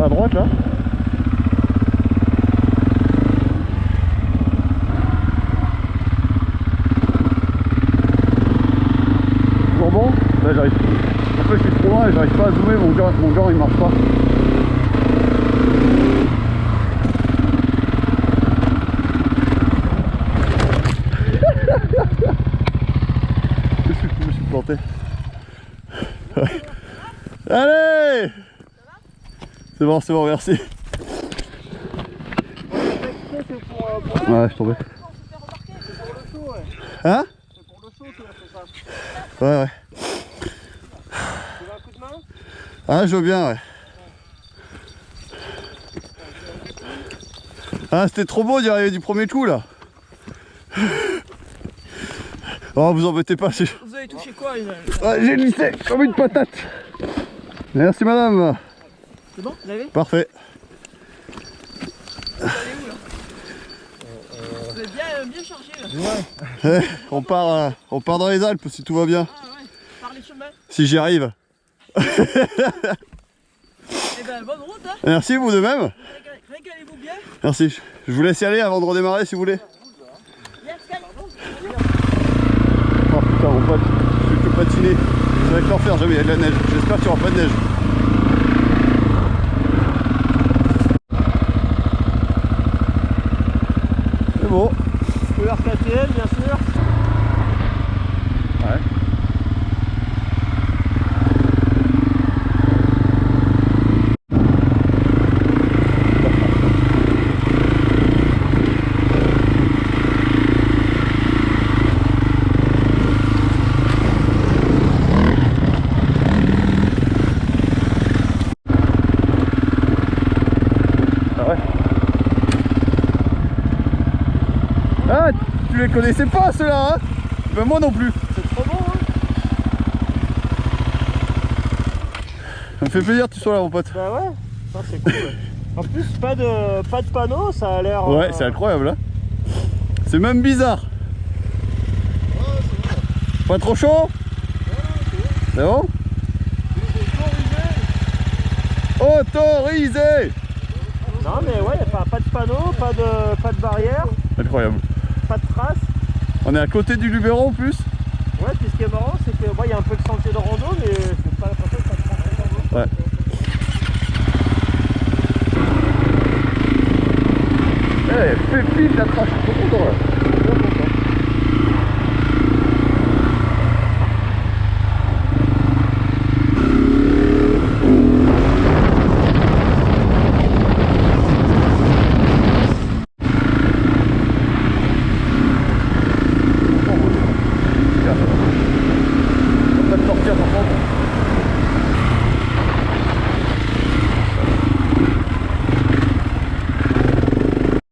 À droite là. Bon, là j'arrive. En fait je suis trop loin et j'arrive pas à zoomer, mon gant il marche pas. Je me suis planté. Allez! C'est bon, merci. Ouais, je suis tombé. Hein? C'est pour le show, tu as fait ça. Ouais. Tu veux un coup de main? Ah, je veux bien, ouais. Ah, c'était trop beau d'y arriver du premier coup là. Oh, vous embêtez pas. Vous avez touché quoi? Ouais, j'ai glissé comme une patate. Merci madame. C'est bon? Vous l'avez? Parfait. Vous allez où là? Vous êtes bien chargé là. Ouais. On part dans les Alpes si tout va bien. Ah ouais, par les chemins. Si j'y arrive. Eh ben bonne route hein. Merci, vous de même. Régalez-vous bien. Merci. Je vous laisse y aller avant de redémarrer si vous voulez. Oh putain mon pote, je fais que patiner. Ça va être l'enfer, jamais il y a de la neige. J'espère qu'il n'y aura pas de neige. C'est bon. Couleur KTM bien sûr. Ouais. Ah, tu les connaissais pas ceux-là, hein? Ben moi non plus. C'est trop bon hein. Ça me fait plaisir que tu sois là mon pote. Bah ouais, ça c'est cool ouais. En plus pas de panneau, ça a l'air... Ouais, c'est incroyable hein. C'est même bizarre. Pas trop chaud? C'est bon? Autorisé! Non mais ouais, pas de panneau, pas de barrière, Incroyable. pas de traces. On est à côté du Luberon en plus. Ouais, puis ce qui est marrant, c'est que il y a un peu de sentier de rando, mais c'est pas l'impression que ça te prend. Ouais. Eh, pépite la trace, je suis trop content là. Je suis bien content. On va pas sortir par contre.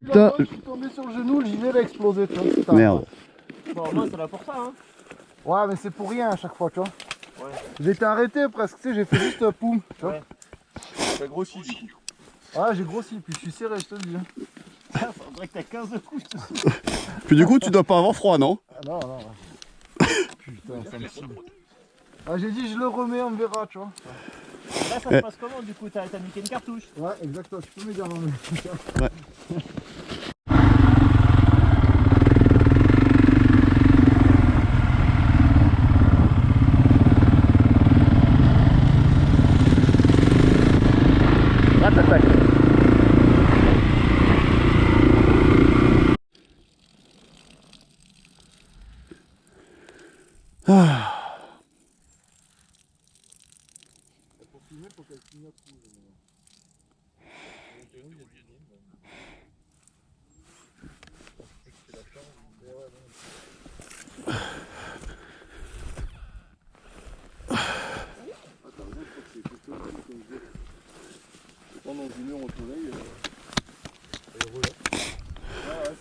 Putain. Je suis tombé sur le genou, le gilet il a explosé, tu vois. Merde. Bon, moi c'est là pour ça, hein. Ouais, mais c'est pour rien à chaque fois, tu vois. Ouais. J'ai été arrêté presque, tu sais, j'ai fait juste poum, tu vois. Ouais. T'as grossi du coup. Ouais, j'ai grossi, puis je suis serré, je te le dis. Hein. Ça dirait que t'as 15 couches. Puis du coup, tu dois pas avoir froid, non? Ah non, non. Putain, ça me saoule. Ah, j'ai dit, je le remets, on verra, tu vois. Là ça se passe comment du coup? T'as niqué une cartouche? Ouais, exactement, tu peux me dire. Ouais. Tac. Ah. Pendant une heure au soleil, et voilà. Ah ouais.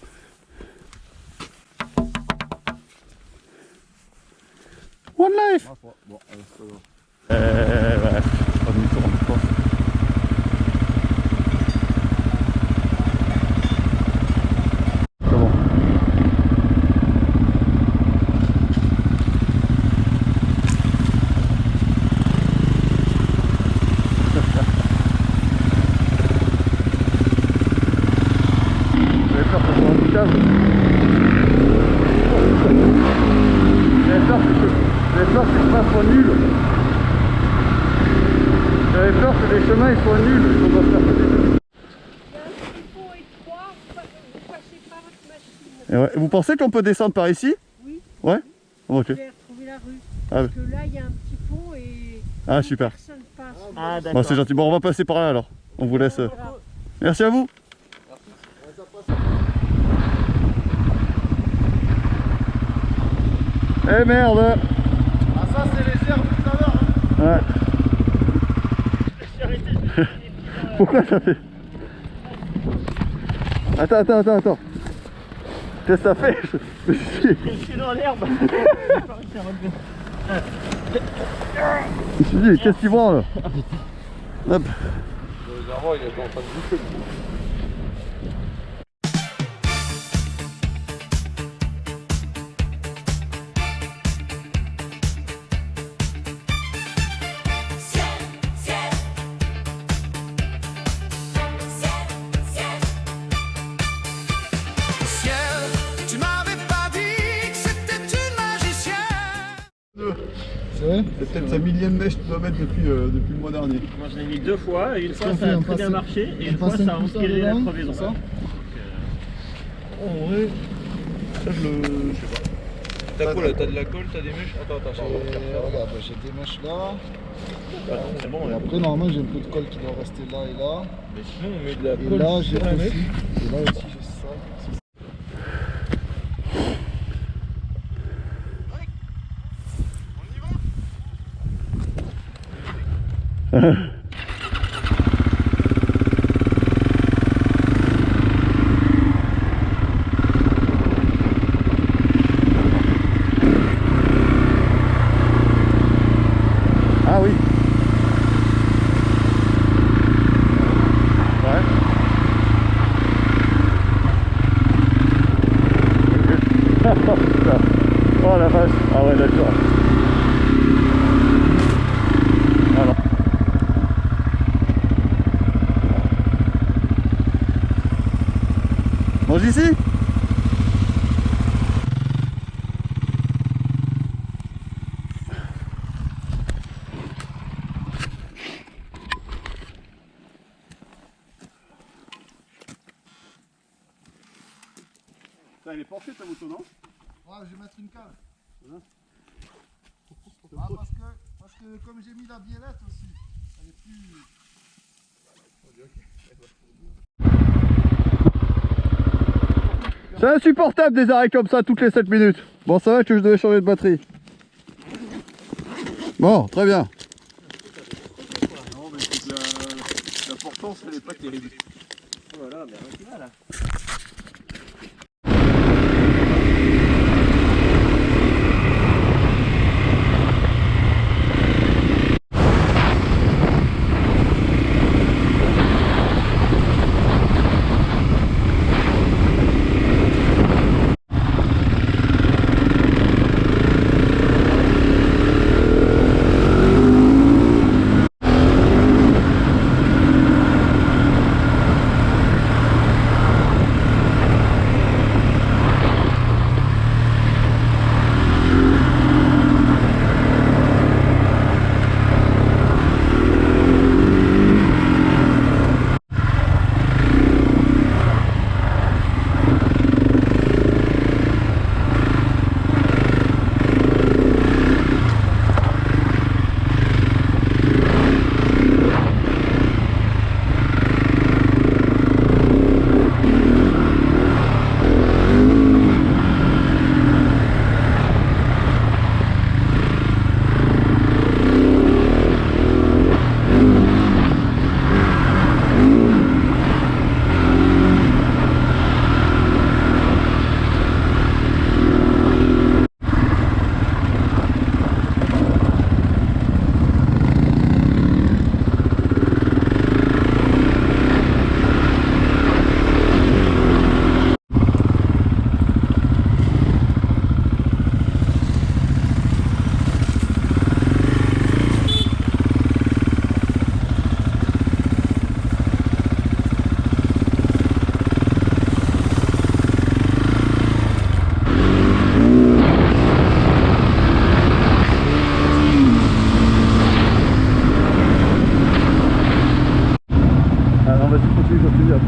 One life. Bon, allez, c'est pas grave. Ouais, pas demi-tour, je pense. C'est bon. J'avais peur que le chemin soit nul. J'avais peur que les chemins ils soient nuls. On va faire que des... Et ouais. Vous pensez qu'on peut descendre par ici? Oui. Ouais. Ok. Je vais retrouver la rue. Ah, Parce que là, il y a un petit pont et ah super. personne passe. Ah Bon, d'accord. c'est gentil. Bon, on va passer par là alors. On vous laisse. Merci à vous. Eh merde. Ah ça c'est les herbes tout à l'heure. Ouais. Pourquoi ça fait? Attends. Qu'est-ce que ça fait? Je suis dans l'herbe. Je me suis dit, qu'est-ce qu'ils vont là? Hop. Le Zarro il est en train de bouffer. C'est peut-être sa millième mèche que tu dois mettre depuis le mois dernier. Moi je l'ai mis 2 fois, et une fois qu'on ça fait, a on très bien passe- marché et on une fois passe ça a un coup ça empiré la dedans, crevaison. c'est ça Donc, En vrai, ça je sais pas. T'as quoi là? T'as de la colle, t'as des mèches? Attends, Regarde, j'ai des mèches là. c'est bon. Et après, normalement, j'ai un peu de colle qui doit rester là et là. Mais sinon, on met de la Et colle là, j'ai sur la aussi. mèche. Et là aussi, j'ai ça. Ah oui. Ouais. Oh la vache. Ah ouais d'accord. Alors. Mange ici? Il est penché ta moto, non? Ouais, je vais mettre une cale. Ah, parce que comme j'ai mis la biellette aussi, elle est plus. C'est insupportable des arrêts comme ça toutes les 7 minutes. Bon ça va que je devais changer de batterie. Bon, très bien. Non, mais c'est que la portance, elle est pas terrible. voilà, mais rien qui va là.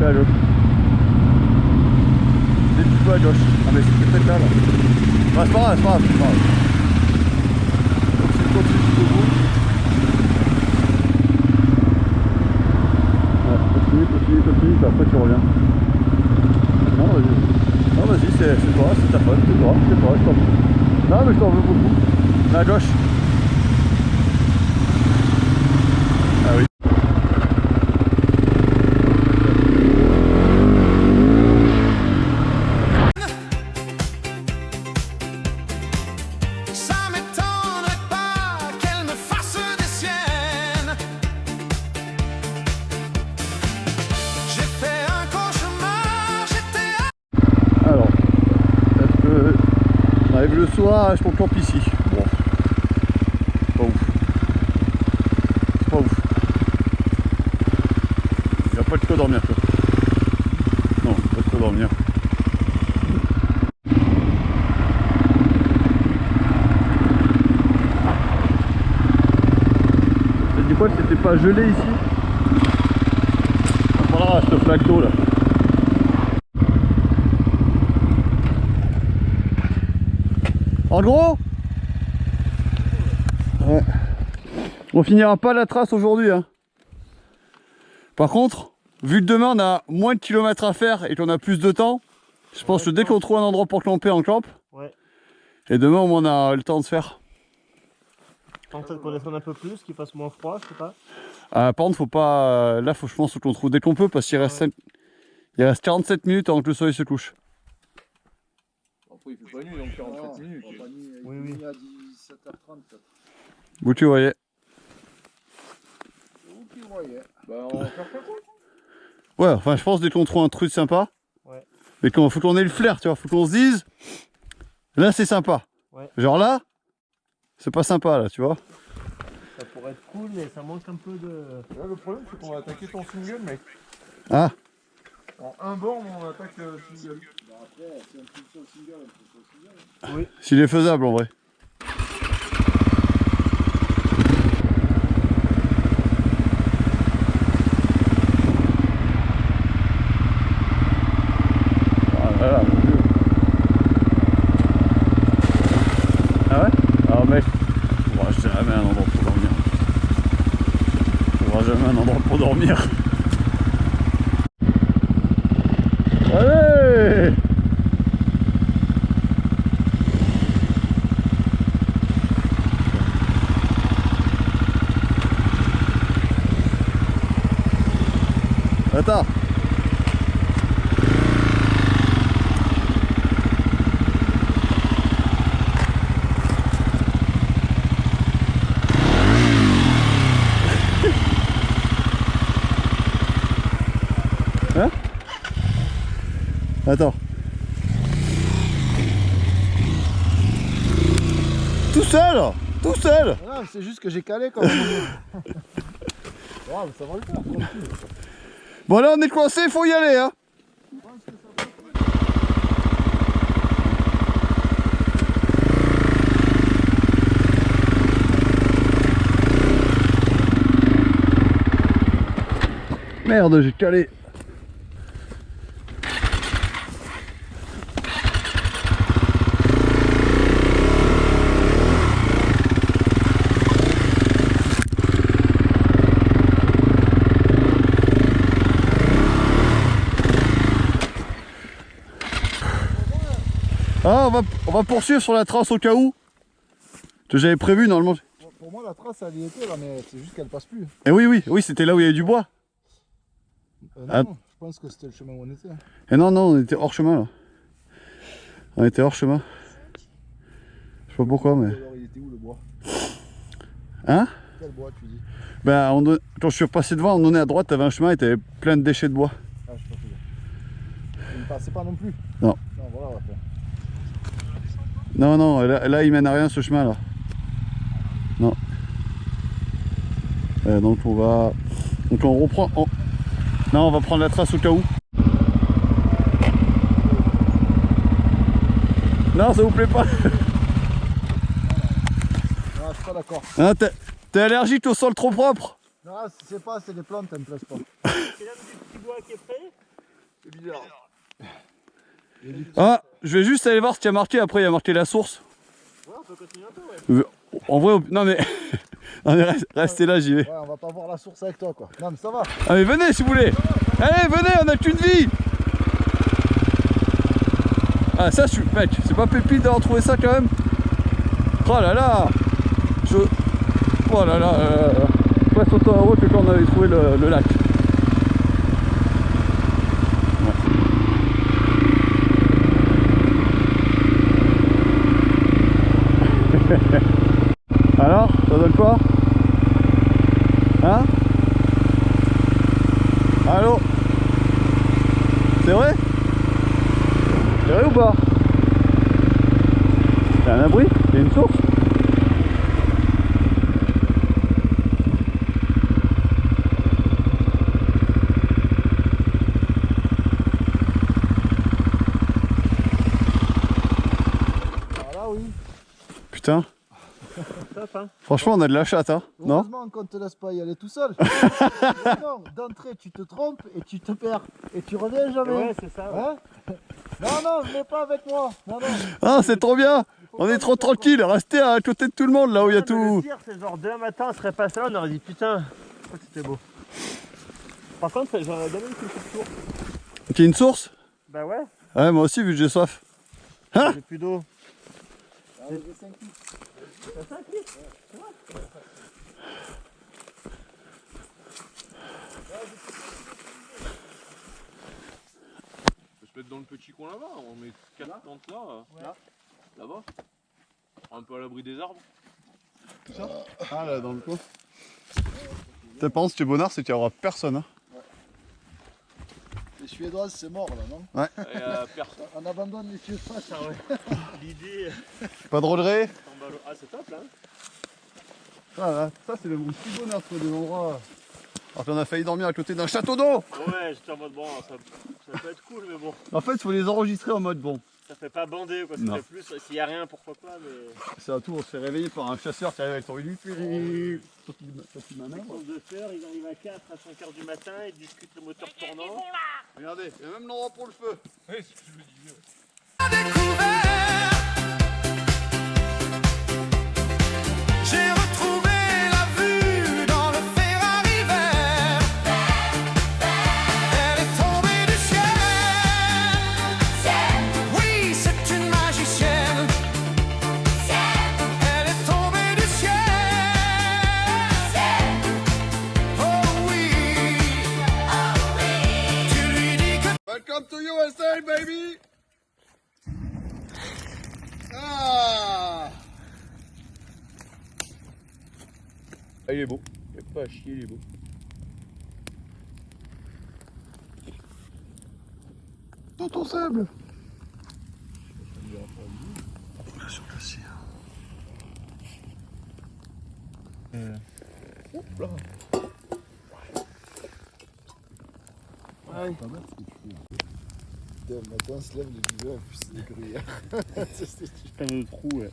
C'est à gauche. C'est un petit peu à gauche. Ah mais c'était peut-être là. Bah, c'est pas grave, c'est pas grave. C'est pas grave. Donc c'est continue jusqu'au bout. Ouais, continue, puis après tu reviens. Non, vas-y. Non, vas-y, c'est toi, c'est ta faute, c'est toi, je t'en veux. Non, mais je t'en veux beaucoup. Mais à gauche. Ah oui. Ça m'étonnerait pas qu'elle me fasse des siennes. J'ai fait un cauchemar, j'étais Alors, est-ce que on arrive le soir, je campe ici. Bon, c'est pas ouf. C'est pas ouf. Il n'y a pas de quoi dormir quoi. Non, pas de quoi dormir. T'as dit quoi que c'était pas gelé ici? Voilà, cette flaque d'eau là. En gros, ouais. On finira pas la trace aujourd'hui. Hein. Par contre, vu que demain on a moins de kilomètres à faire et qu'on a plus de temps, je pense que dès qu'on trouve un endroit pour camper, on campe. Ouais. Et demain au moins on a le temps de se faire. Peut-être qu'on descende un peu plus, qu'il fasse moins froid, je sais pas. Par contre, faut pas. Là, je pense qu'on trouve dès qu'on peut parce qu'il reste, il reste 47 minutes avant que le soleil se couche. Après, il fait pas nuit, donc 47 minutes. Oui, oui. À 17h30 peut-être. Où tu voyais? Où tu voyais? Bah, on va faire quoi? Ouais, enfin, je pense dès qu'on trouve un truc sympa. Ouais. Mais faut qu'on ait le flair, tu vois. Faut qu'on se dise, là, c'est sympa. Ouais. Genre là, c'est pas sympa, là, tu vois. Ça pourrait être cool, mais ça manque un peu de... Là, le problème, c'est qu'on va attaquer ton single, mec. Ah, En un borne, on attaque le single. Bah après, si on trouve sur le single, on trouve sur le single. s'il est faisable en vrai. Voilà, mon Dieu. Ah ouais? Alors mec, on trouvera jamais un endroit pour dormir. On trouvera jamais un endroit pour dormir. Allez! Attends. Hein? Attends. Tout seul? Tout seul? Non, c'est juste que j'ai calé quand même. Ouais, mais ça va le faire, tranquille. Bon là on est coincé, il faut y aller hein. Merde, j'ai calé. Ah, on va poursuivre sur la trace au cas où. Que j'avais prévu normalement. Pour moi, la trace, elle y était là, mais c'est juste qu'elle passe plus. Et oui, c'était là où il y avait du bois. Non, Ah. non, je pense que c'était le chemin où on était. Et non, on était hors chemin là. On était hors chemin. Je sais pas pourquoi, mais. Alors, il était où le bois? Hein? Quel bois tu dis? Ben, quand je suis repassé devant, on est à droite, t'avais un chemin et t'avais plein de déchets de bois. Ah, je sais pas plus. Il ne passait pas non plus? Non. Non, voilà, on va faire. Non, là il mène à rien ce chemin là. Non. Donc on va. Donc on reprend. Non, on va prendre la trace au cas où. Non, ça vous plaît pas? Ah, je suis pas d'accord. Hein, t'es allergique au sol trop propre? Non, c'est pas, c'est les plantes, elles me plaisent pas. C'est là du petit bois qui est prêt? C'est bizarre. Ah, je vais juste aller voir ce qu'il y a marqué. Après, il y a marqué la source. Ouais, on peut continuer un peu, ouais. En vrai, non mais, non, mais restez là, j'y vais. Ouais, on va pas voir la source avec toi quoi. Non mais ça va. Ah mais venez si vous voulez. Allez, venez, on n'a qu'une vie. Ah ça, mec, c'est pas pépite d'avoir trouvé ça quand même. Oh là là. Oh là là. Presque autant heureux que quand on avait trouvé le lac. Alors, ça donne quoi? Hein? Allô? C'est vrai? C'est vrai ou pas? Il y a un abri? Il y a une source? Voilà oui. Putain. Top, hein. Franchement, on a de la chatte, hein? Non? Heureusement qu'on te laisse pas y aller tout seul. Non, d'entrée tu te trompes et tu te perds. Et tu reviens jamais. Ouais, c'est ça. Ouais. Hein? Non, non, venez pas avec moi. Non, non. Ah, c'est trop bien! On est trop tranquille, restez à côté de tout le monde là où il y a Le tout. pire, c'est genre demain matin, on serait passé là, on aurait dit putain, c'était beau. Par contre, j'aurais bien une petite tour. Ok, une source? Bah ouais, Ouais, moi aussi, vu que j'ai soif. Hein? j'ai plus d'eau. Allez, j'ai 5 litres. On peut se mettre dans le petit coin là-bas, on met 4 tentes là, là-bas. Un peu à l'abri des arbres. Ah là, dans le coin. Par contre, si tu es bonnard, c'est qu'il n'y aura personne. Hein. Les Suédoises, c'est mort là, non? Et personne. On abandonne les Suédoises. Ah ouais. L'idée. Pas de regret. Ah, c'est top là. Ah, là, ça, c'est le mon petit bonheur, ce des endroits. Alors qu'on a failli dormir à côté d'un château d'eau. Ouais, j'étais en mode bon, ça peut être cool, mais bon, En fait, il faut les enregistrer en mode bon. ça fait pas bander quoi. Non. Ça fait plus, s'il y a rien, pourquoi pas, mais. C'est à tout, on se fait réveiller par un chasseur qui arrive avec son petit manœuvre. Pense de faire, ils arrivent à 4 à 5 heures du matin, ils discutent le moteur tournant. Regardez, il y a même l'endroit pour le feu. Découvert, j'ai retrouvé la vue dans le Ferrari vert. Elle est tombée du ciel. Oui, c'est une magicienne. Elle est tombée du ciel. Oh oui, tu lui dis que Welcome to USA, baby! Ah! Ah, il est beau. Il est pas à chier, il est beau. Dans ton sable! On est sur le ciel. Hop là! Ouais. Pas mal ce que tu fais. Putain, le matin, on se lève les divers, puis c'est des gruyères. Putain de trou, ouais.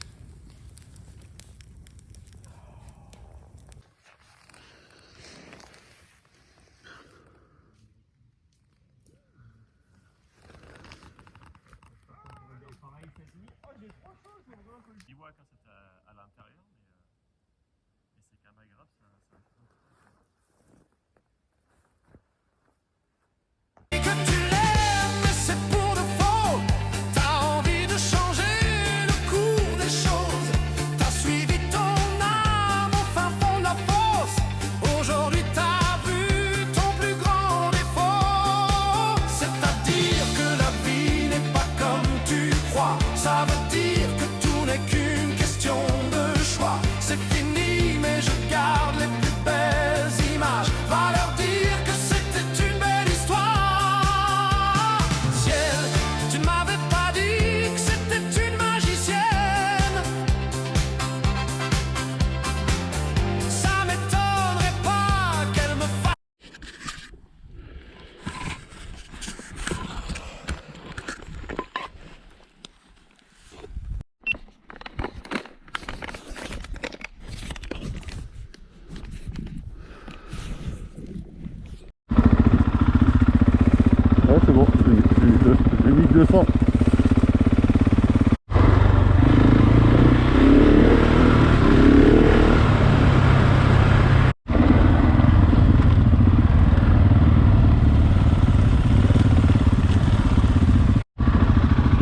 Il voit quand c'est à l'intérieur, mais c'est quand même agréable. que tu l'aimes, mais c'est pour de faux. T'as envie de changer le cours des choses. Et 1200.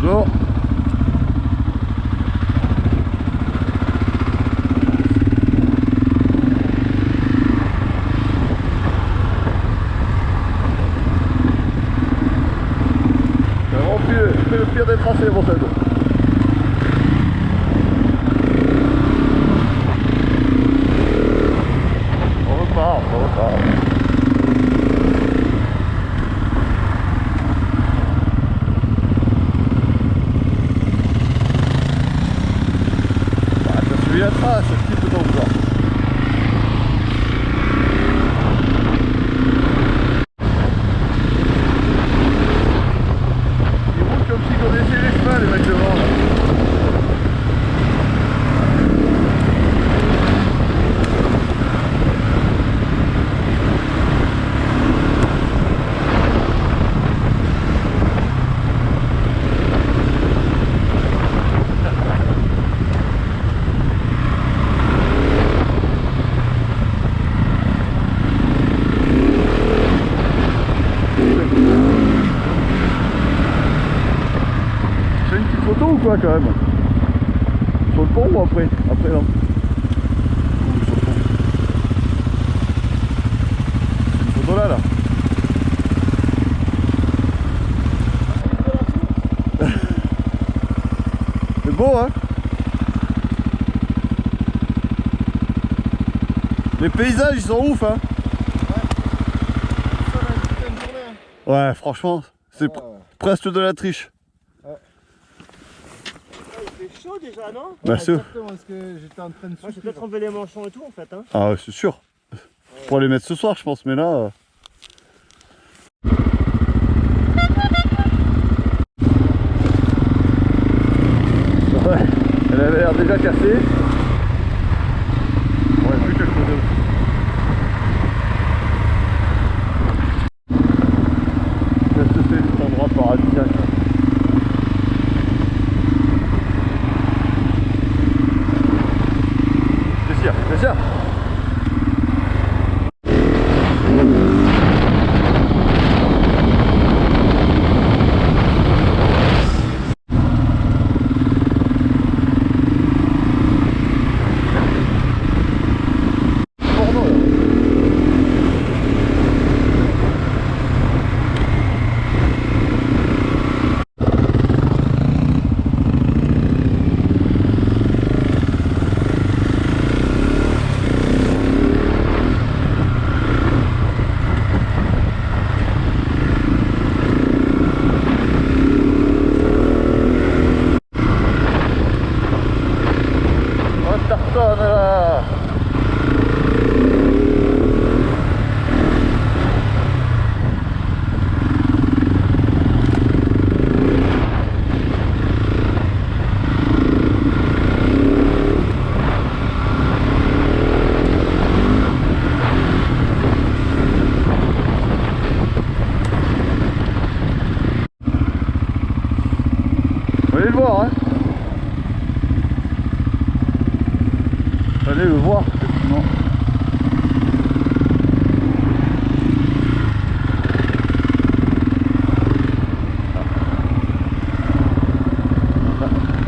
Bonjour. C'est le pire des tracés, mon Ted. On repart, on repart. Bah, t'as suivi la trace, c'est ce qu'il peut t'en vouloir. Comme s'ils connaissaient les chemins, les mecs devant là. C'est une petite photo ou quoi quand même? Sur le pont ou après? Après non. Ou sur le pont. Une photo là. C'est beau hein? Les paysages ils sont ouf hein? Ouais franchement c'est presque de la triche. Il fait chaud déjà, non? Bah, c'est exactement ce que j'étais en train de Moi, j'ai souffler. peut-être enlevé les manchons et tout en fait. Hein. Ah ouais, c'est sûr. Pour les mettre ce soir je pense, mais là... Ouais, elle avait l'air déjà cassée. Ouais, plus quelque chose. Qu'est-ce que c'est cet endroit paradisiaque? Bien sûr. Porno là. Tartonne là. Vous allez le voir hein. Allez le voir, effectivement.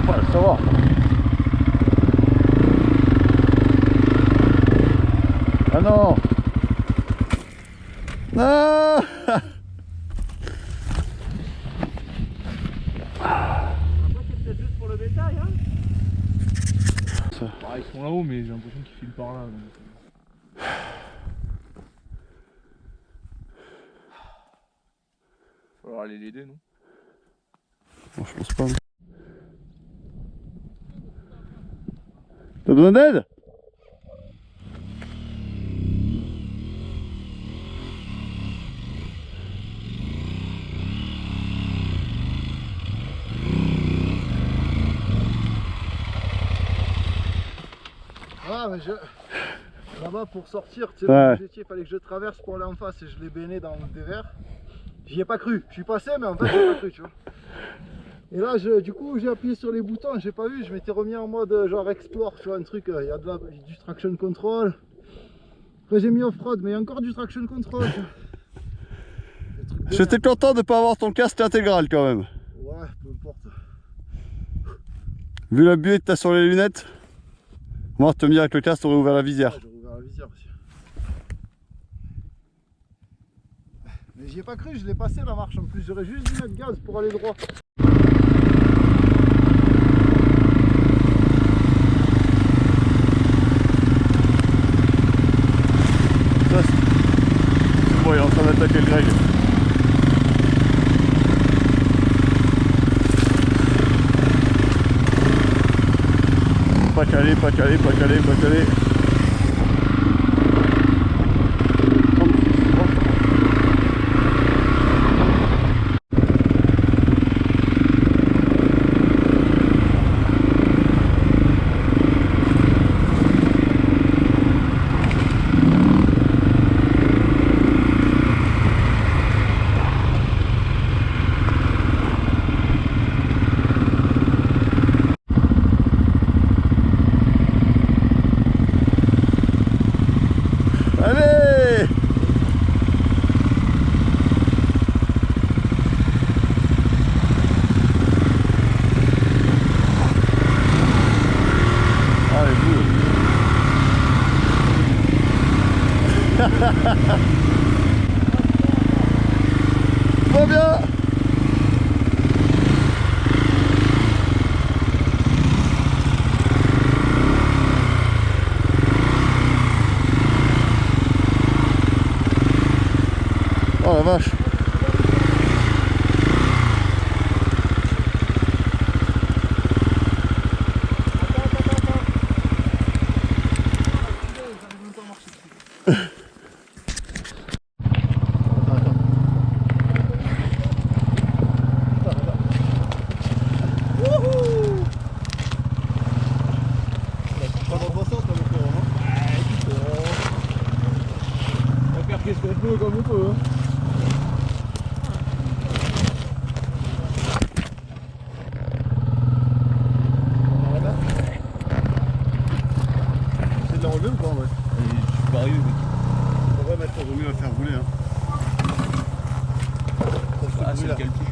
Pas le savoir. Ah non. Non. Après, c'est peut-être juste pour le bétail. Hein. Bah, ils sont là-haut, mais j'ai l'impression qu'ils filent par là. Donc... Faut falloir aller l'aider, non? Bon, je pense pas. T'as besoin d'aide? Ah, mais là-bas pour sortir, tu sais, Ouais. il fallait que je traverse pour aller en face et je l'ai bainé dans le dévers. J'y ai pas cru. Je suis passé, mais en fait, j'ai pas cru, tu vois. Et là, du coup, j'ai appuyé sur les boutons, j'ai pas vu, je m'étais remis en mode genre explore, tu vois, un truc, il y a du traction control. Après, j'ai mis off-road, mais il y a encore du traction control. J'étais content de pas avoir ton casque intégral quand même. Ouais, peu importe. Vu la buée que t'as sur les lunettes, moi, te me dire avec le casque, t'aurais ouvert la visière. Ouais, j'ai ouvert la visière aussi. Mais j'y ai pas cru, je l'ai passé la marche en plus, j'aurais juste dû mettre gaz pour aller droit. Bon, il est en train d'attaquer le Greg. Pas calé, pas calé, pas calé, pas calé. Allez! Allez, boum! Trop bien! Oh la vache! Qu'est-ce qu'on peut comme on peut, hein. C'est de l'enlever ou pas, ouais? Je suis pas arrivé, mais on va mettre, vaut mieux la faire rouler. Hein. Ah, c'est lequel plus.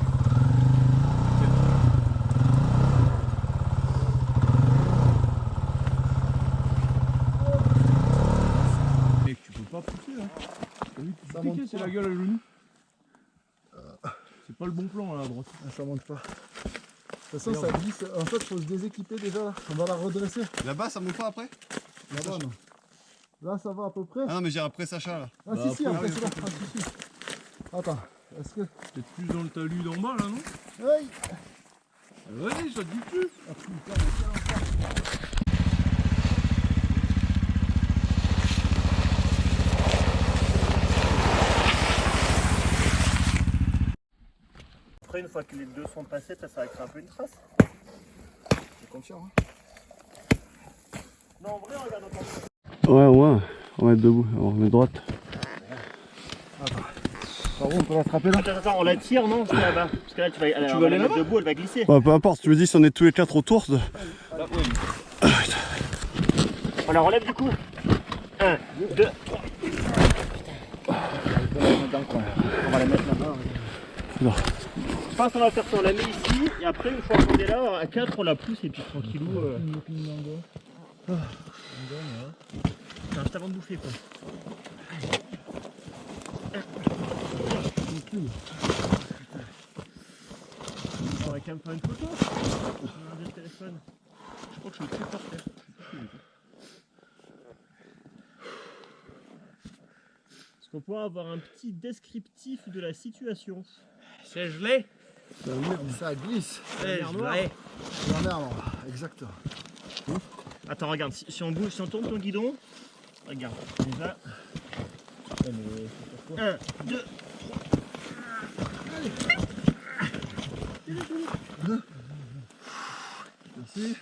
Mec, tu peux pas pousser, hein. T'as vu, Ça tu monte c'est pas. la gueule à genou. C'est pas le bon plan là à droite. Ah, ça monte pas. De toute façon, ça glisse. En fait, faut se déséquiper déjà. On va la redresser. Là-bas, ça monte pas après? Là-bas, non. Là, ça va à peu près. Ah non, mais j'ai après Sacha là. Ah, si, si, après, c'est là. Ah, si, si. Attends, est-ce que. Peut-être plus dans le talus d'en bas là, non? Hey. Vas-y, ça te dit plus. Ah, putain, mais tiens, encore. Après, une fois que les deux sont passés, ça va créer un peu une trace. T'es confiant, hein? Non, en vrai, regarde encore. Ouais, ouais, on va mettre debout, on remet droite. Par contre, on peut l'attraper là. Attends, on la tire, non? C'est là-bas. Parce que là, tu vas aller mettre debout, elle va glisser. Ouais, peu importe, tu me dis si on est tous les quatre autour. On la relève du coup. 1, 2, 3. On va la mettre là-bas. Non. Je pense qu'on va faire ça, on la met ici, et après, une fois qu'on est là, à 4, on la pousse, et puis tranquillou. C'est juste avant de bouffer, quoi. On va quand même faire une photo. On va regarder le téléphone. Je crois que je suis plus par terre. Est-ce qu'on pourra avoir un petit descriptif de la situation? C'est gelé. Ça glisse. C'est gelé. La merde, exactement. Attends, regarde, si on bouge, si on tourne ton guidon, regarde, déjà. 1, 2, 3. Allez. Merci.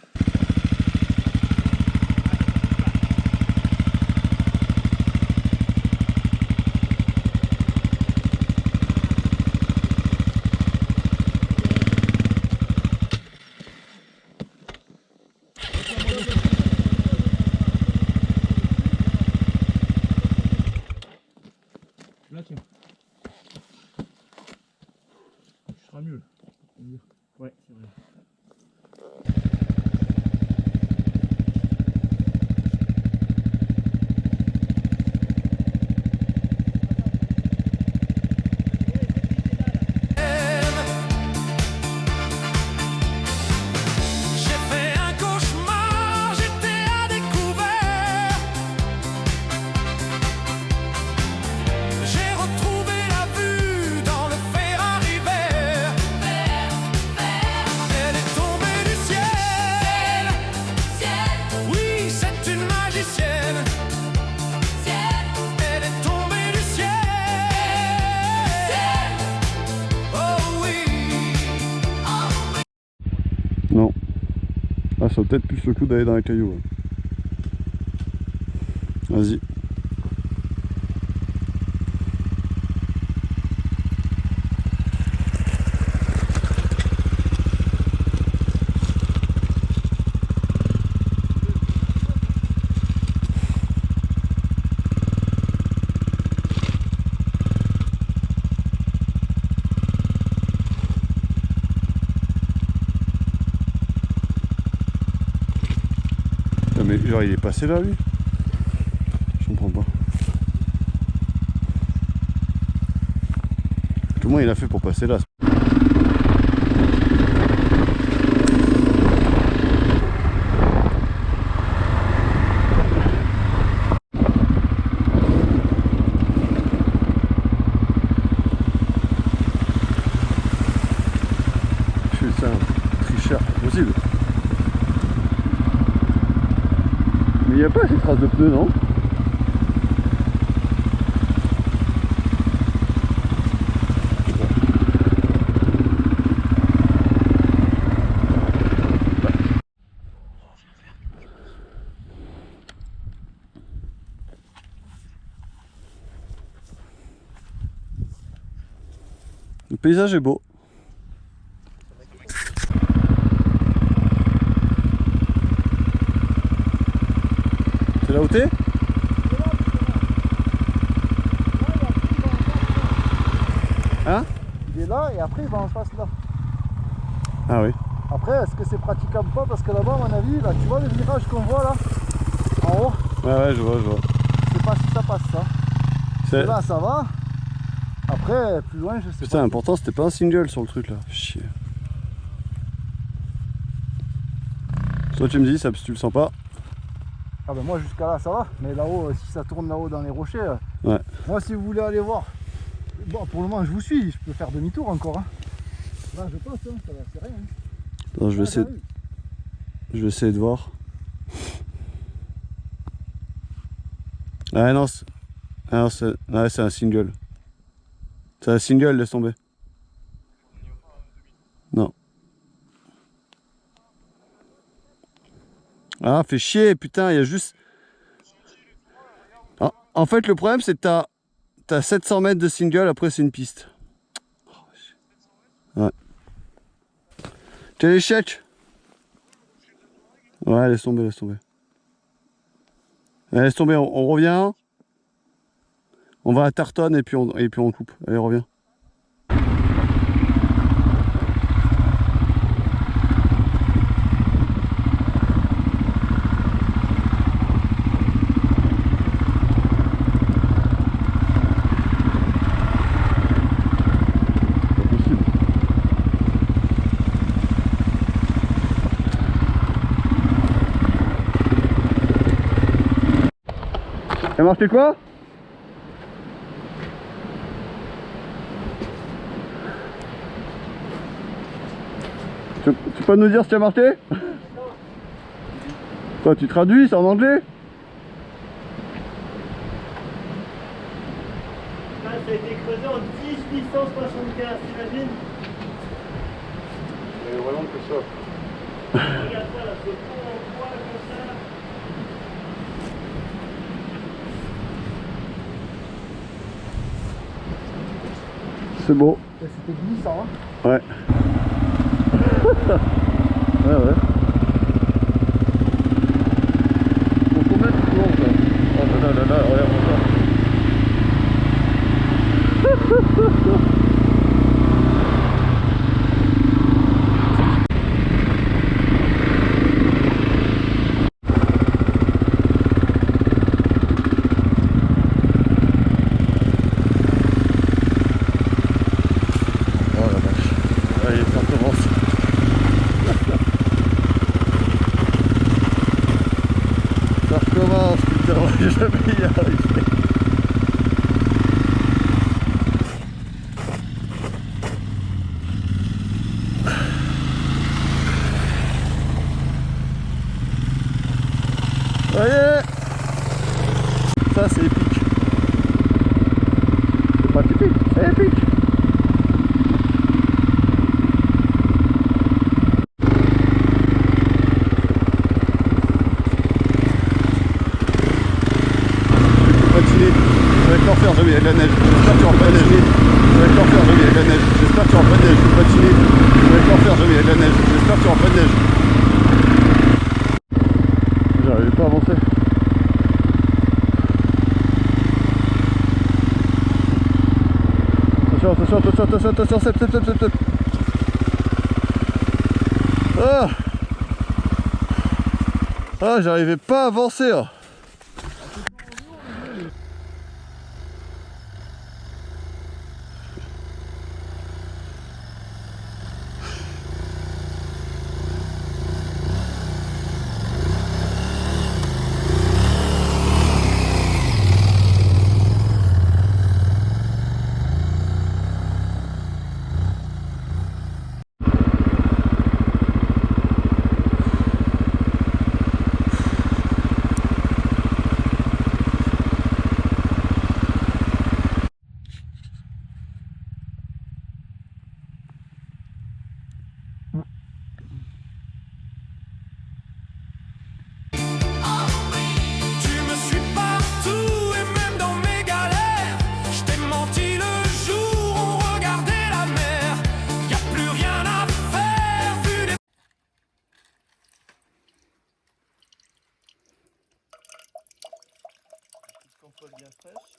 Ça vaut peut-être plus le coup d'aller dans les cailloux. Ouais. Vas-y. Mais genre il est passé là lui? Je comprends pas. Comment il a fait pour passer là? Putain, tricheur, possible. Il n'y a pas ces traces de pneus, non? Le paysage est beau. C'est là où t'es? Hein? Il est là et après il va en face là. Ah oui. Après, est-ce que c'est praticable ou pas? Parce que là-bas, à mon avis, là, tu vois le virage qu'on voit là en haut? Ouais, je vois. Je sais pas si ça passe ça. C'est... Là, ça va. Après, plus loin, je sais Putain, pas. important, c'était pas un single sur le truc là. Chier. Toi, tu me dis, ça, tu le sens pas? Ah ben moi, jusqu'à là, ça va. Mais là-haut, si ça tourne là-haut dans les rochers, Ouais. moi, si vous voulez aller voir, bon, pour le moment, je vous suis. Je peux faire demi-tour encore. Hein. Là, je passe, hein. Ça va, c'est rien. Hein. Non, je vais Ah, essayer. j'arrive. Je vais essayer de voir. Ah non, c'est un single. C'est un single, laisse tomber. Non. Ah, fait chier, putain, il y a juste... Ah, en fait, le problème, c'est que t'as 700 mètres de single, après c'est une piste. Ouais. Tu as l'échec? Ouais, laisse tomber, laisse tomber. Allez, laisse tomber, on revient. On va à Tarton et puis on coupe. Allez, reviens. Ça a marqué quoi? Tu peux nous dire ce qui a marqué? Toi tu traduis, c'est en anglais? Là, ça a été creusé en 1875, t'imagines? Il y a vraiment que ça. Regarde ça, là, ce pont en bois comme ça. C'est beau. C'était glissant, hein. Ouais. Ouais, ouais. Faut combien de tours, ça? Oh là là là, regarde ça. Je vais y arriver. Voyez, ça c'est épique. C'est pas typique, c'est épique. patiner. Ça va être l'enfer, jamais il y a de la neige. J'espère que tu vas pas neiger. Ça va être l'enfer, jamais il y a de la neige. J'espère que tu vas pas de neige. Je vais patiner. Ça va être l'enfer, jamais il y a de la neige. J'espère que tu vas pas de neige. J'arrive pas à avancer. Attention, step. Ah, j'arrivais pas à avancer là. Tu me suis partout et même dans mes galères. Je t'ai menti le jour où on regardait la mer. Y a plus rien à faire vu les... bien fraîche.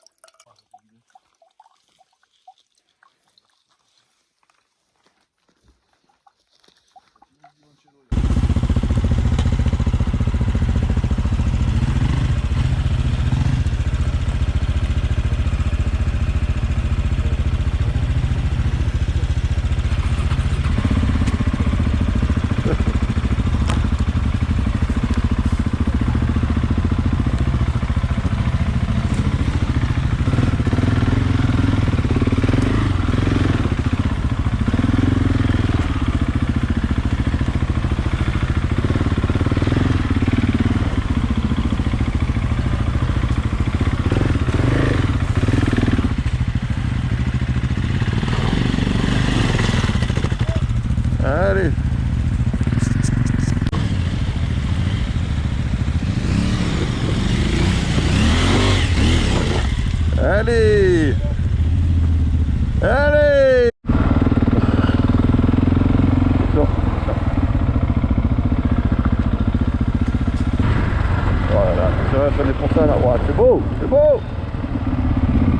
Allez. Allez. Allez. Voilà, ça va sonner pour ça là. Ouais, c'est beau, c'est beau.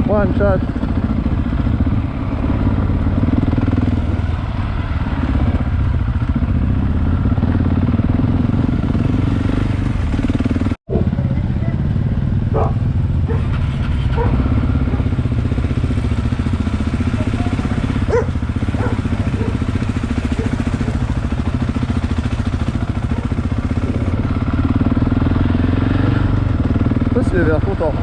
One shot. Il avait l'air content.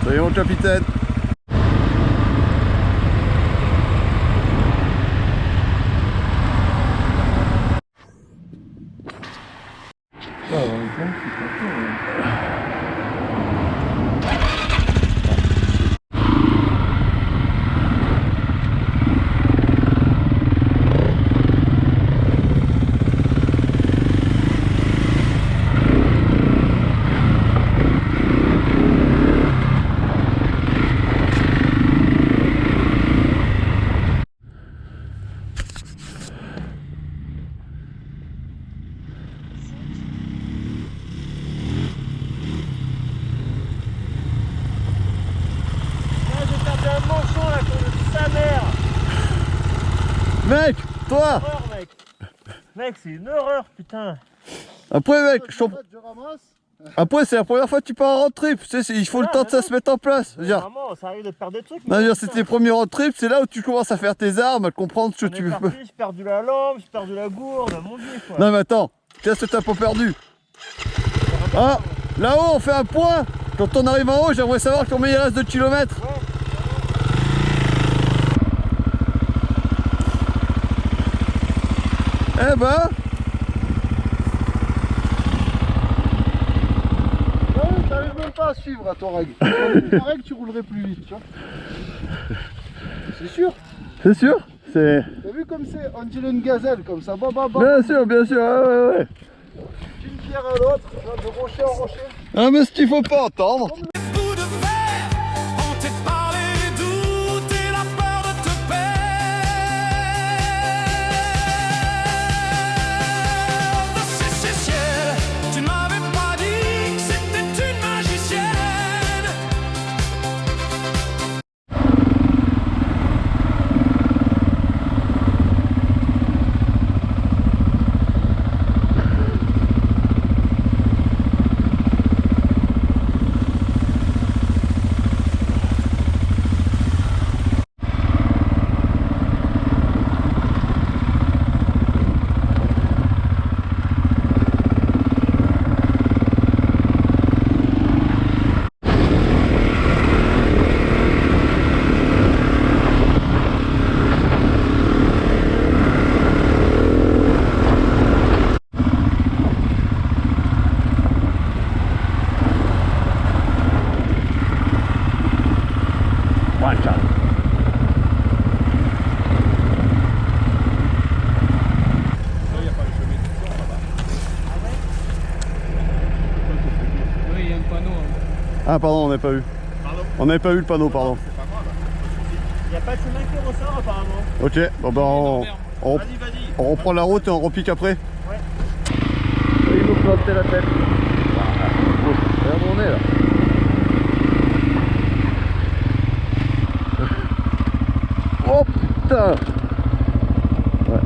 Soyez mon capitaine. Un manchon là, qu'on de sa mère. Mec, toi. Horreur, mec. Mec, c'est une horreur, putain. Après, mec, Je ramasse. après, c'est la première fois que tu pars en road trip. Tu sais, il faut le temps que ça se mette en place. Je veux dire, Vraiment, ça arrive de perdre des trucs. non, je veux dire, c'est tes premiers road trips, c'est là où tu commences à faire tes armes, à comprendre ce que tu veux. J'ai perdu la lampe, j'ai perdu la gourde, mon dieu quoi. Non, mais attends, qu'est-ce que t'as pas perdu? Ah, là-haut, on fait un point. Quand on arrive en haut, j'aimerais savoir combien il reste de kilomètres. Eh ben, T'arrives même pas à suivre à ton règle. Avec ton règle, tu roulerais plus vite, tu vois. C'est sûr. c'est sûr, c'est... T'as vu comme c'est? On dirait une gazelle comme ça. Bah, bah, bah. Bien sûr, ouais. D'une pierre à l'autre, de rocher en rocher. Ah mais ce qu'il faut pas entendre. Bout de fer, hanté par les doutes et la peur de te perdre. C'est ciel, tu ne m'avais pas dit que c'était une magicienne. Ah pardon, on n'avait pas vu. On n'avait pas vu le panneau, pardon. Il n'y a pas de chemin qui ressort apparemment. Ok, bon bah on Vas-y. reprend la route et on repique après. Ouais. Il nous plantait la tête. Regarde où on est là. Oh putain. Ouais.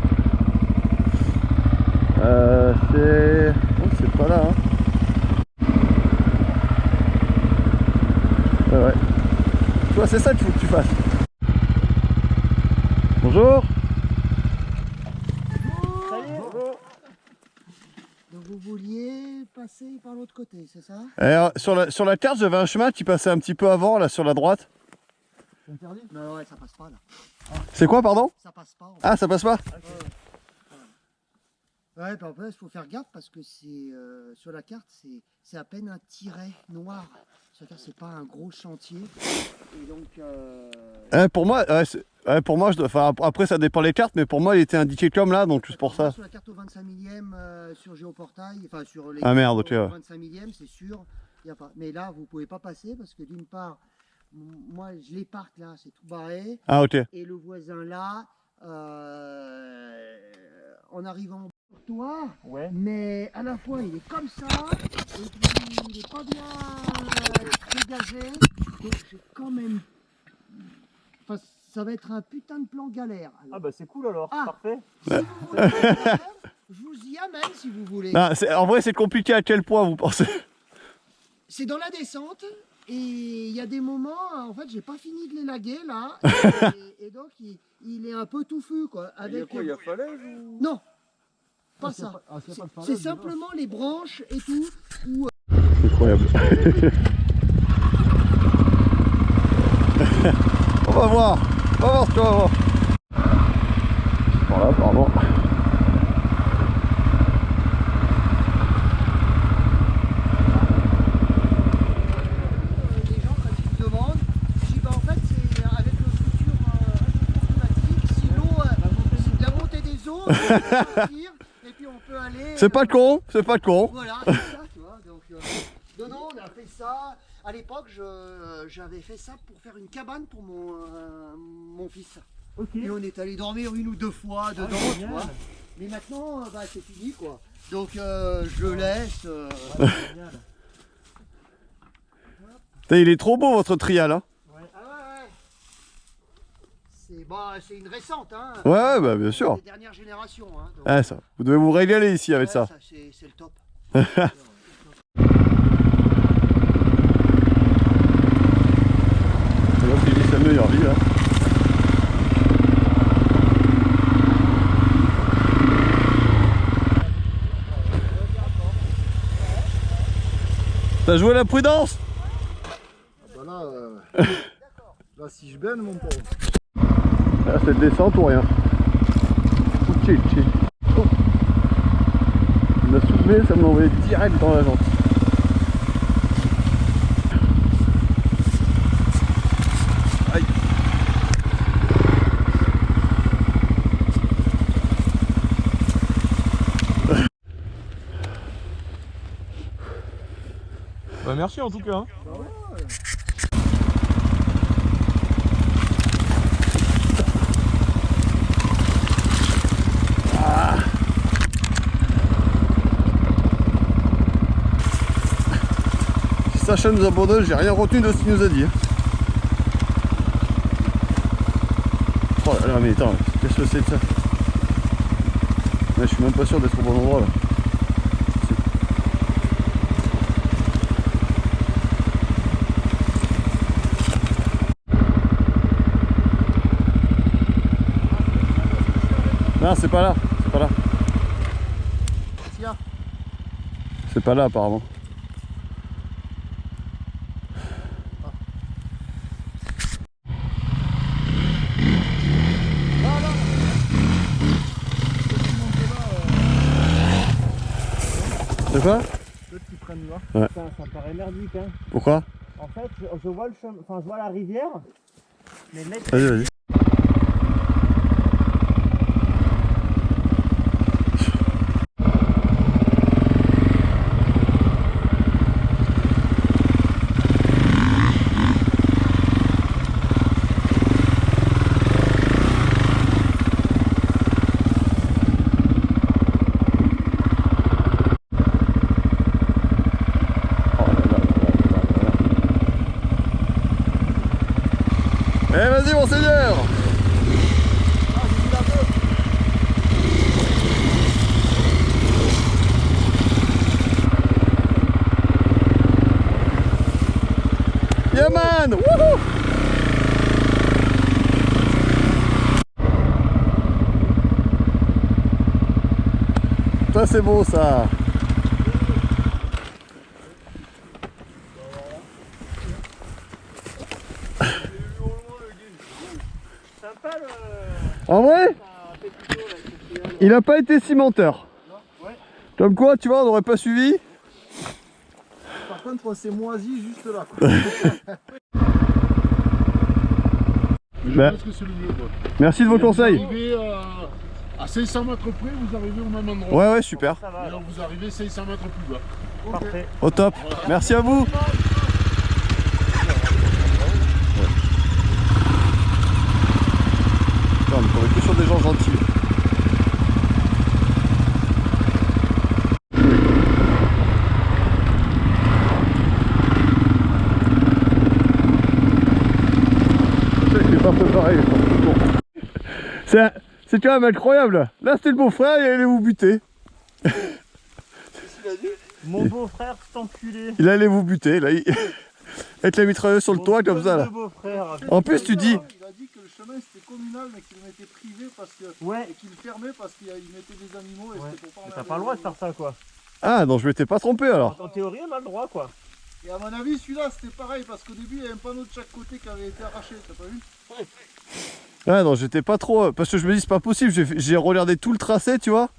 C'est... Oh, c'est pas là hein. Ouais. Tu vois, c'est ça qu'il faut que tu fasses. Bonjour. Donc vous vouliez passer par l'autre côté, c'est ça? Sur la carte, j'avais un chemin qui passait un petit peu avant, là, sur la droite. C'est interdit? Non, ouais, ça passe pas là. C'est quoi, pardon? Ça passe pas. Ah, ça passe pas? Ouais, puis en plus, il faut faire gaffe parce que c'est sur la carte, c'est à peine un tiret noir. C'est-à-dire c'est pas un gros chantier. Et donc... Pour moi, enfin, après ça dépend les cartes, mais pour moi il était indiqué comme là, donc c'est pour ça. Sur la carte au 25 millième sur Géoportail, enfin sur les Ah merde, ok. au 25 millième, c'est sûr, y a pas. Mais là, vous pouvez pas passer parce que d'une part, moi je les parque là, c'est tout barré. Ah ok. Et le voisin là, en arrivant sur toi, Ouais. mais à la fois il est comme ça, et puis il est pas bien dégagé, donc j'ai quand même... Enfin, ça va être un putain de plan galère. Alors. Ah bah c'est cool alors, Ah. parfait. Si vous voulez, je vous y amène si vous voulez. Non, en vrai c'est compliqué à quel point vous pensez? C'est dans la descente. Et il y a des moments, en fait, j'ai pas fini de l'élaguer là, et donc il est un peu touffu quoi. Avec Il y a falaise ou... Non, pas ça. C'est simplement les branches et tout. Où, Incroyable. On va voir ce qu'on va voir. Voilà, pardon. les gens quand ils me demandent, je dis bah en fait c'est avec le futur climatique, si l'eau, si la montée des eaux, on peut sortir, et puis on peut aller. C'est pas con, c'est pas con. Voilà, c'est ça, tu vois. Donc, non, on a fait ça. À l'époque, j'avais fait ça pour faire une cabane pour mon fils. Ok. Et on est allé dormir une ou deux fois dedans, tu vois. Mais maintenant, bah, c'est fini, quoi. Donc, je le laisse. Génial. Putain, il est trop beau votre trial, hein. Ah ouais. C'est une récente, hein. Ouais, bah bien sûr. Les dernières générations, hein. Donc, Ah, ça. Vous devez vous régaler ici avec ouais, ça. C'est le top. Il vit sa meilleure vie là. T'as joué la prudence? Bah là, là, si je baigne, mon pauvre. Ah, c'est descente ou rien. Chill. Oh. Il m'a soulevé, ça m'a envoyé direct dans la jante. Aïe. Bah merci en tout cas. Si Sacha nous abandonne, j'ai rien retenu de ce qu'il nous a dit. Oh là là, mais attends, qu'est-ce que c'est de ça? Là, je suis même pas sûr d'être au bon endroit là. Non, c'est pas là, c'est pas là. C'est pas là apparemment. De quoi? Peut-être qu'ils prennent là. Ouais. Putain, ça me paraît merdique, hein. Pourquoi? En fait, je vois le chemin, enfin, je vois la rivière, mais le mec, Vas-y, vas-y. Eh vas-y mon seigneur! Yeah man! Wouhou! Ça c'est beau ça! sympa le. En vrai, il a pas été cimenteur. Comme quoi, tu vois, on n'aurait pas suivi. Par contre, c'est moisi juste là. Quoi. Je Ben, pense que c'est le mieux. Quoi. merci de vos Vous conseils. arrivez à 500 mètres près, vous arrivez au même endroit. Ouais, ouais, super. Ça Et va, alors vous arrivez 500 mètres plus bas. parfait. Au top. Merci à vous. Putain, on est tombé que sur des gens gentils. Il est pas préparé. C'est quand même incroyable. Là, c'était le beau-frère, il allait vous buter. Mon beau-frère, cet enculé. Il allait vous buter, là. Avec la mitrailleuse sur le toit, comme ça, là. Mon beau-frère. En plus, tu dis... Il a dit que le chemin c'était communal mais qu'il le mettait privé parce que. Ouais. Et qu'il le fermait parce qu'il mettait des animaux et Ouais. c'était pour pas Mais emmerder t'as pas le droit de les faire ça, quoi. Ah, donc je m'étais pas trompé, alors. En théorie, on a le droit, quoi. animaux. Et à mon avis, celui-là c'était pareil parce qu'au début il y avait un panneau de chaque côté qui avait été arraché, t'as pas vu? Ouais, non, j'étais pas trop... Parce que je me dis, c'est pas possible, j'ai regardé tout le tracé, tu vois.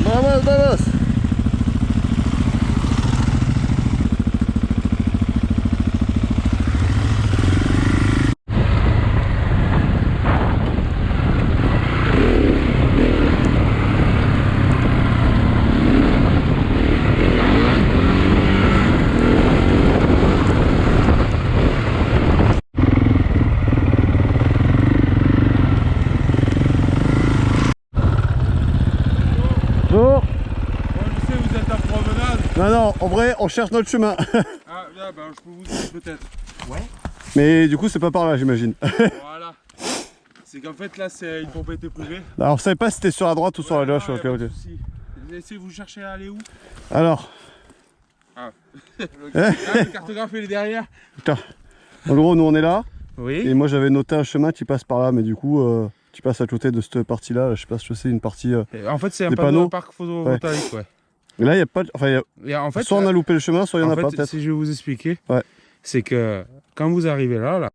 Vamos, vamos. Bonjour. Je sais, vous êtes en promenade. Non, non, en vrai, on cherche notre chemin. Ah, là, ben, je peux vous dire peut-être. Mais du coup, c'est pas par là, j'imagine. Voilà. C'est qu'en fait, là, c'est une propriété privée. Alors, je savais pas si c'était sur la droite ou sur la gauche. Non, ok, y a pas ok. de souci. Essayez, vous cherchez à aller où? Alors, Le cartographe, il est derrière. en gros, nous on est là. Oui. Et moi, j'avais noté un chemin qui passe par là, mais du coup, Tu passes à côté de cette partie-là, je sais pas si c'est une partie... En fait, c'est un des panneaux. parc photovoltaïque, ouais. Et là, il n'y a pas... Enfin, Et en fait, soit on a loupé le chemin, soit il n'y en a pas peut-être. Si je vais vous expliquer, Ouais. c'est que quand vous arrivez là...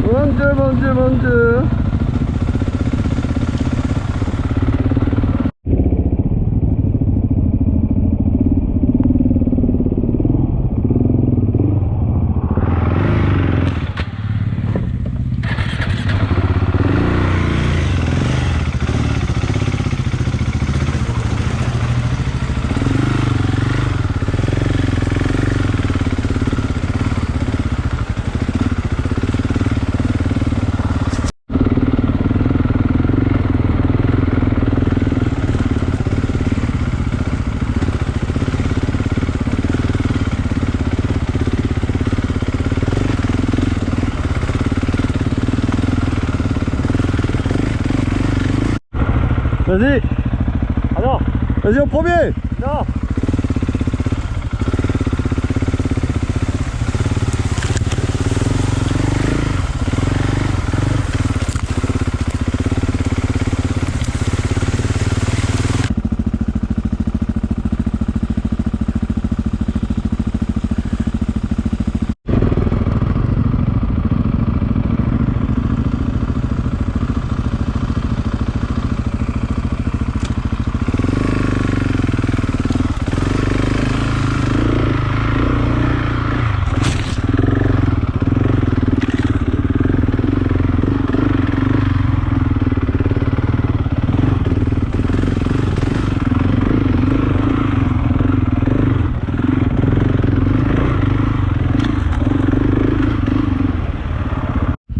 Mon Dieu, mon Dieu, mon Dieu. Vas-y. Alors, Vas-y au premier. non.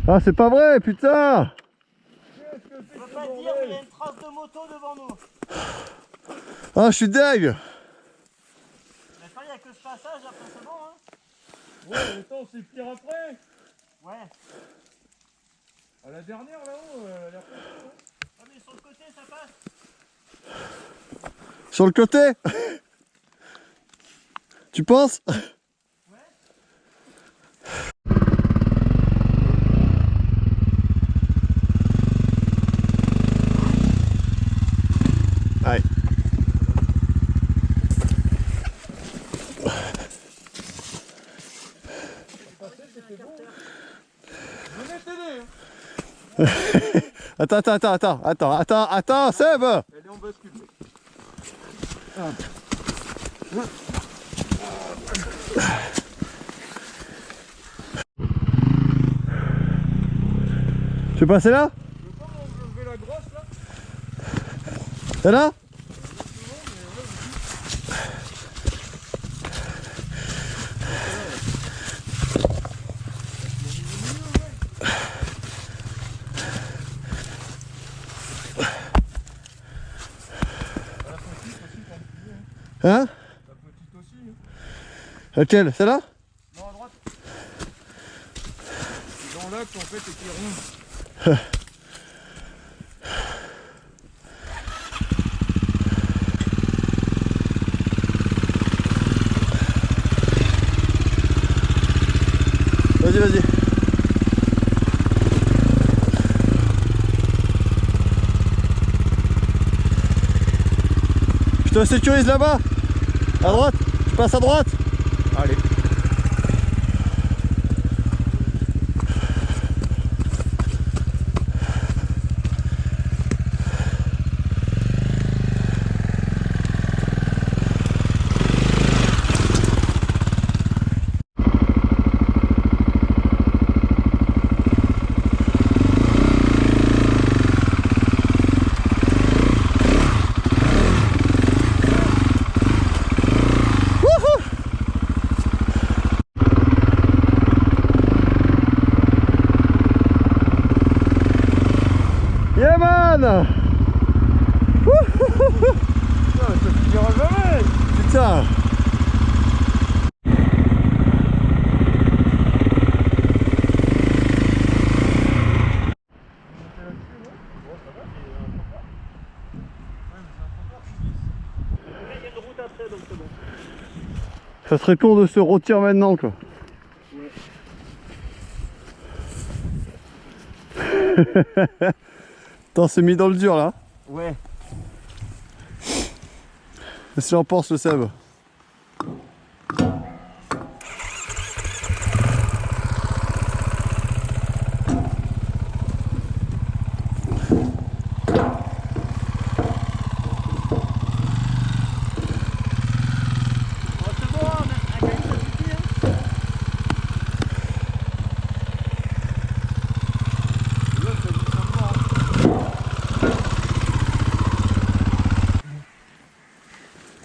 Ah, c'est pas vrai, putain. Je peux pas te dire, mais il y a une trace de moto devant nous. Ah, je suis deg. Mais ça, il n'y a que ce passage, après c'est bon, hein. Ouais, attends, c'est pire après. Ouais. À la dernière, là-haut, elle a fait... Ah, mais sur le côté, ça passe. Sur le côté. Tu penses? Allez. Attends, Seb. Elle est en bascule. Tu veux passer là? Je veux pas m'enlever la grosse, là. C'est là? Hein? La petite aussi. Laquelle? Celle-là? Non, à droite. C'est dans l'axe, en fait, et qui est rond. Vas-y, vas-y. Je te sécurise là-bas. À droite. Tu passes à droite. Allez. Yeah man. Ça finira jamais. Putain. Ça serait con de se retirer maintenant quoi. Attends, c'est mis dans le dur là. Ouais. Qu'est-ce que j'en pense le Seb?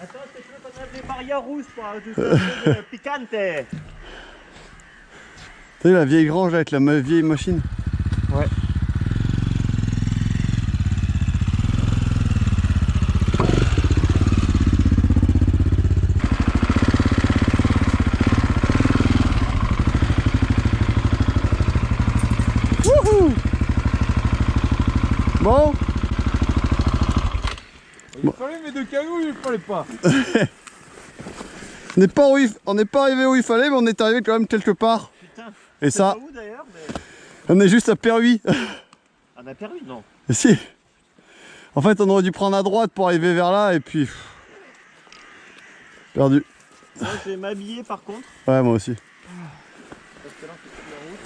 Attends, est-ce que tu veux qu'on enlève les barrières rouges pour ajouter un peu de piquante? T'as vu la vieille grange là, avec la vieille machine? Ouais. Wouhou! Bon, Il fallait mes deux canaux, il fallait pas. on n'est pas arrivé où il fallait, mais on est arrivé quand même quelque part. Putain. Et ça, Pas où d'ailleurs, mais. on est juste à Perhuis. On a perdu, non? Et si. En fait, on aurait dû prendre à droite pour arriver vers là, et puis... Perdu. Moi, je vais m'habiller par contre. Ouais, moi aussi. Parce que là, je suis en route.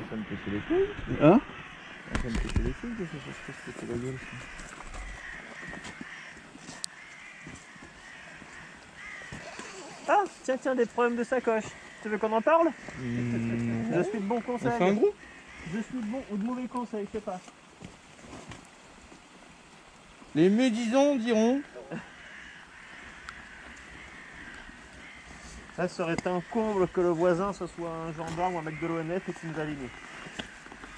Ça me pêcher les couilles. Hein? Ça me pêcher les couilles, ça se pêcher la gueule. Ah, tiens, des problèmes de sacoche. Tu veux qu'on en parle? Je suis de bons conseils. On fait un groupe? Je suis de bons ou de mauvais conseils, je sais pas. Les médisants diront. Ça serait un comble que le voisin ce soit un gendarme ou un mec de l'ONF et qu'il nous aligne.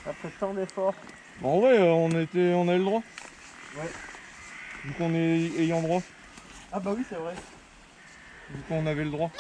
Après tant d'efforts. En vrai, on a le droit. Ouais. Vu qu'on est ayant droit. Ah bah oui, c'est vrai. Vu qu'on avait le droit.